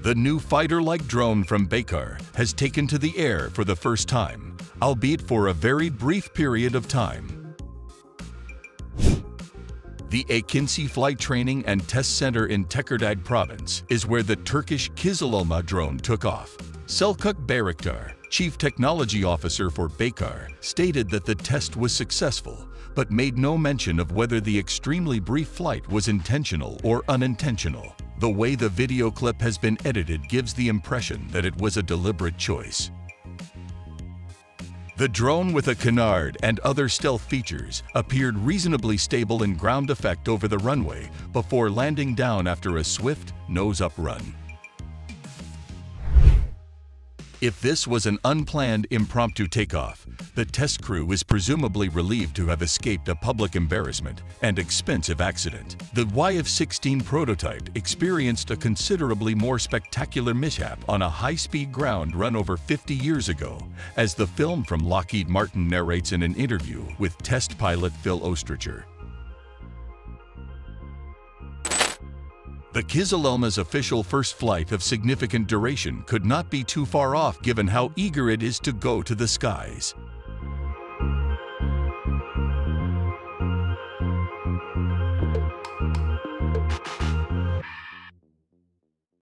The new fighter-like drone from Baykar has taken to the air for the first time, albeit for a very brief period of time. The Akinci Flight Training and Test Center in Tekirdağ province is where the Turkish KIZILELMA drone took off. Selçuk Bayraktar, Chief Technology Officer for Baykar, stated that the test was successful, but made no mention of whether the extremely brief flight was intentional or unintentional. The way the video clip has been edited gives the impression that it was a deliberate choice. The drone with a canard and other stealth features appeared reasonably stable in ground effect over the runway before landing down after a swift nose-up run. If this was an unplanned impromptu takeoff, the test crew is presumably relieved to have escaped a public embarrassment and expensive accident. The YF-16 prototype experienced a considerably more spectacular mishap on a high-speed ground run over 50 years ago, as the film from Lockheed Martin narrates in an interview with test pilot Phil Ostracher. The KIZILELMA's official first flight of significant duration could not be too far off given how eager it is to go to the skies.